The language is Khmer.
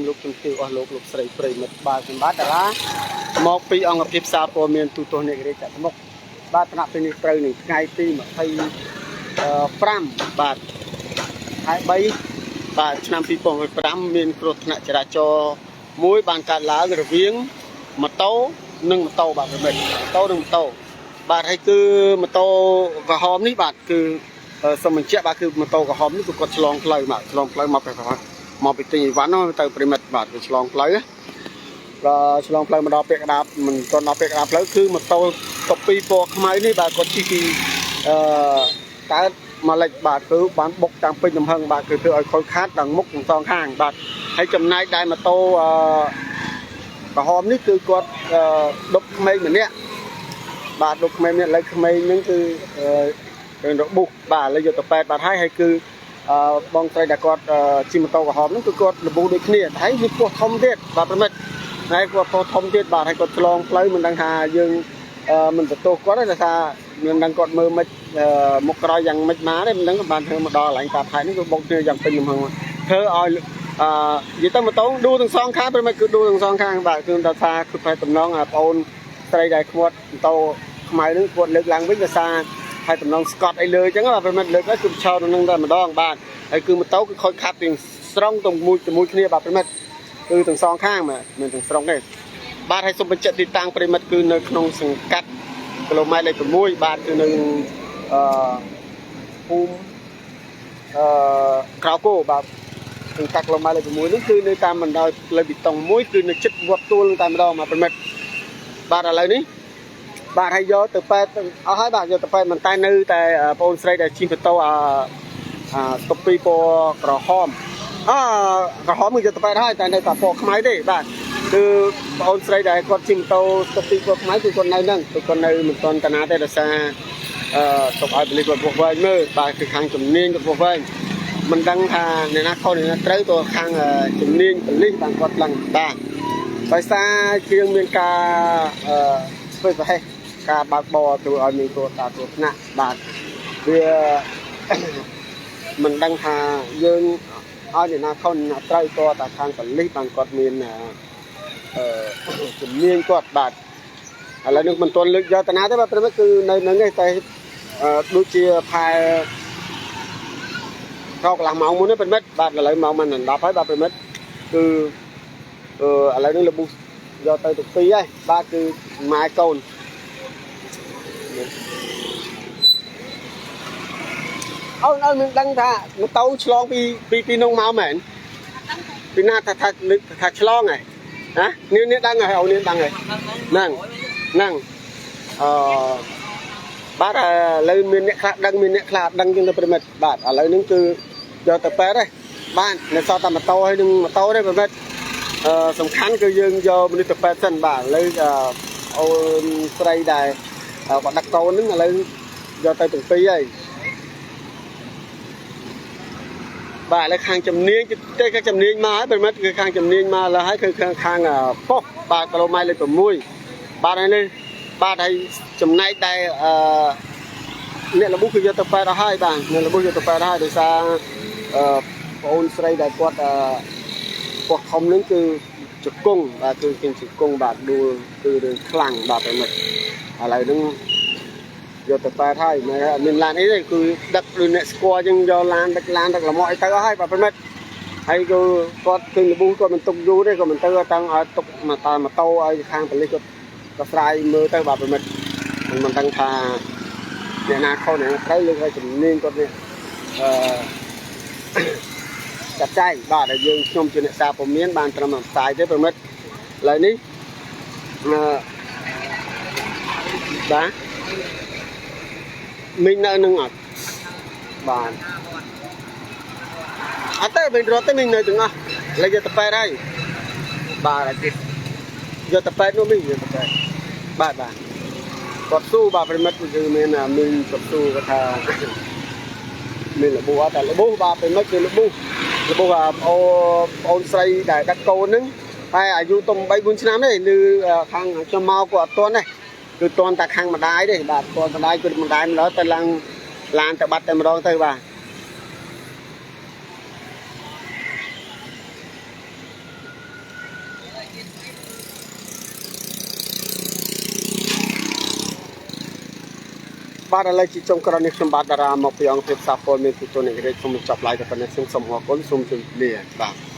លោកជំទាវអស់លោកស្រីប្រិមិត្តបាទសម្បត្តិតារាមកពីអង្គភាពសារព័ត៌មានទូទស្សនិករាជមុខបាទថ្នាក់ពេលនេះត្រូវនឹងថ្ងៃទី25បាទខែ3បាទឆ្នាំ2025មានគ្រោះថ្នាក់ចរាចរណ៍មួយបានកើតឡើងរវាងម៉ូតូនិងម៉ូតូបាទប្រិមិត្តម៉ូតូនិងម៉ូតូបាទហើយគឺម៉ូតូក្រហមនេះបាទគឺសូមបញ្ជាក់បាទគឺម៉ូតូក្រហមនេះគឺគាត់ឆ្លងផ្លូវបាទឆ្លងផ្លូវមកពីទិញអីវ៉ាន់ទៅប្រិមិត្តបាទវាឆ្លងផ្លូវដល់ឆ្លងផ្លូវមកដល់ពាក្យកណ្ដាលមិនទាន់ដល់ពាក្យកណ្ដាលផ្លូវគឺម៉ូតូកូពីពណ៌ខ្មៅនេះបាទគាត់ជិះពីកើតមកលិចបាទគឺបានបុកតាមពេញទំហឹងបាទគឺធ្វើឲ្យខូចខាតទាំងមុខទាំងសងខាងបាទហើយចំណែកដែលម៉ូតូក្រហមនេះគឺគាត់ដុបក្មេងម្នាក់បាទដុបក្មេងម្នាក់ឥឡូវក្មេងហ្នឹងគឺរបួសបាទឥឡូវយកទៅពេទ្យបាទហើយគឺបងស្រីដែលគាត់ជិះម៉ូតូក្រហមហ្នឹងគឺគាត់របួសដូចគ្នាហើយវាពោះធំទៀតបាទប្រិមិត្តហើយគាត់ពោះធំទៀតបាទហើយគាត់ឆ្លងផ្លូវមិនដឹងថាយើងមិនទទួលគាត់ទេថាមិនដឹងគាត់មើលមិនមុខក្រោយយ៉ាងម៉េចមកទេមិនដឹងបានធ្វើមកដល់កន្លែងតាផែនេះគឺបុកគ្នាយ៉ាងពេញទំហឹងធ្វើឲ្យនិយាយទៅម៉ូតូដួលទាំងសងខាងប្រិមិត្តគឺដួលទាំងសងខាងបាទគឺដល់ថាគឺផ្លែតំណងបងប្អូនស្រីដែលខ្វាត់ម៉ូតូខ្មៅហ្នឹងគាត់លើកឡើងវិញដោយសារហើយតំណងស្កតអីលើអញ្ចឹងបាទប្រិមិត្តលើកហើយគឺឆោតនឹងតែម្ដងបាទហើយគឺម៉ូតូគឺខូចខាតទាំងស្រុងជាមួយគ្នាបាទប្រិមិត្តគឺទាំងសងខាងមិនទាំងស្រុងទេបាទហើយសូមបញ្ជាក់ទីតាំងប្រិមិត្តគឺនៅក្នុងសង្កាត់គីឡូម៉ែត្រលេខ6បាទគឺនៅភូមិក្រៅគោបាទសង្កាត់គីឡូម៉ែត្រលេខ6នេះគឺនៅតាមបណ្ដោយផ្លូវប៊ីតុងមួយគឺនៅជិតវត្តទួលតែម្ដងបាទប្រិមិត្តបាទឥឡូវនេះបាទហើយយកទៅពេទ្យអស់ហើយបាទយកទៅពេទ្យមិនតែនៅតែបងអូនស្រីដែលជិះម៉ូតូស្តុបពីពណ៌ក្រហមក្រហមគឺយកទៅពេទ្យហើយតែនៅតែពណ៌ខ្មៅទេបាទគឺបងអូនស្រីដែលគាត់ជិះម៉ូតូស្តុបពីពណ៌ខ្មៅគឺគាត់នៅហ្នឹងគឺគាត់នៅមិនទាន់តាណាទេដោយសារទុកឲ្យប៉ូលីសគាត់វាស់វែងមើលបាទគឺខាងជំនាញគាត់វាស់វែងមិនដឹងថាអ្នកណាខុសអ្នកណាត្រូវក៏ខាងជំនាញប៉ូលីសបានគាត់ឡើងបាទដោយសារជាងមានការធ្វើប្រហែសការបើកបរធ្វើឲ្យមានគ្រោះថ្នាក់បាទវាមិនដឹងថាយើងឲ្យអ្នកណាខុសអ្នកណាត្រូវក៏តែខាងប៉ូលីសបានគាត់មានជំនាញគាត់បាទឥឡូវនេះមិនទាន់លើកយកតាណាទេបាទប្រិមិត្តគឺនៅនឹងទេតែដូចជាផែកន្លះម៉ោងមុនទេប្រិមិត្តបាទឥឡូវម៉ោងមិន10ហើយបាទប្រិមិត្តគឺឥឡូវនេះលប៊ូយកទៅទី2ហើយបាទគឺម៉ែកូនអូនមិនដឹងថាម៉ូតូឆ្លងពីនោះមកមែនពីណាថាឆ្លងហ៎ណានាងដឹងហើយអូននាងដឹងហើយហ្នឹងបាទឥឡូវមានអ្នកខ្លះដឹងមានអ្នកខ្លះដឹងជាងទៅប្រិមិត្តបាទឥឡូវនេះគឺយកទៅពេទ្យហើយបាទនៅសល់តែម៉ូតូហើយនឹងម៉ូតូទេប្រិមិត្តសំខាន់គឺយើងយកមនុស្សទៅពេទ្យសិនបាទឥឡូវអូនស្រីដែលគាត់ដឹកកូនហ្នឹងឥឡូវយកទៅទាំងពីរហើយបាទឥឡូវខាងជំនាញទេខាងជំនាញមកហើយប្រិមិត្តគឺខាងជំនាញមកឡើយហើយគឺខាងប៉ុស្តិ៍បាទគីឡូម៉ែត្រលេខ6បាទហើយនេះបាទហើយចំណែកដែលអ្នកលប៊ូគឺយកទៅពេទ្យអស់ហើយបាទអ្នកលប៊ូយកទៅពេទ្យហើយដោយសារបងអូនស្រីដែលគាត់ពោះធំនឹងគឺជង្គង់បាទគឺជាជង្គង់បាទដួលគឺរឿងខ្លាំងបាទប្រិមិត្តឥឡូវហ្នឹងយកទៅពេទ្យហើយមានឡានអីទេគឺដឹកឬអ្នកស្គាល់ចឹងយកឡានដឹកលំអអីទៅអស់ហើយបាទប្រិមិត្តហើយគឺគាត់គឺលប៊ូគាត់មិនទុកយូរទេគាត់មិនទៅតាំងឲ្យទុកមកតម៉ូតូឲ្យខាងប៉ូលីសគាត់ក៏ស្រាយមើលទៅបាទប្រិមិត្តមិនដឹងថាអ្នកណាខុសអ្នកណាត្រូវលើកឲ្យជំនាញគាត់នេះចាត់ចែងបាទដែលយើងខ្ញុំជាអ្នកសារព័ត៌មានបានត្រឹមផ្សាយទេប្រិមិត្តឥឡូវនេះបាទមីងនៅនឹងអត់បាទអត់ទេមីងរត់ទេមីងនៅទាំងអស់ឥឡូវយកទៅពេទ្យហើយបាទយកទៅពេទ្យនោះមីងយកទៅពេទ្យបាទគាត់ស៊ូបាទប្រិមិត្តគឺមានមីងគាត់ស៊ូគាត់ថាមានលប៊ូអត់តែលប៊ូបាទប្រិមិត្តគឺលប៊ូអូនស្រីដែលដឹកកូនហ្នឹងតែអាយុទៅ3-4ឆ្នាំទេឬខាងខ្ញុំមកក៏អត់ទាន់ដែរគឺទាន់តែខាងម្ដាយទេបាទទាន់ម្ដាយគឺម្ដាយម្ដងទៅឡើងឡានទៅបាត់តែម្ដងទៅបាទ ប បាទឥឡូវជាចុងក្រោយនេះខ្ញុំបាទតារាមកពីអង្គភាពសាពលមានពីទូននេះសូមបញ្ចប់ live តែប៉ុណ្ណេះសូមអរគុណសូមជម្រាបលាបាទ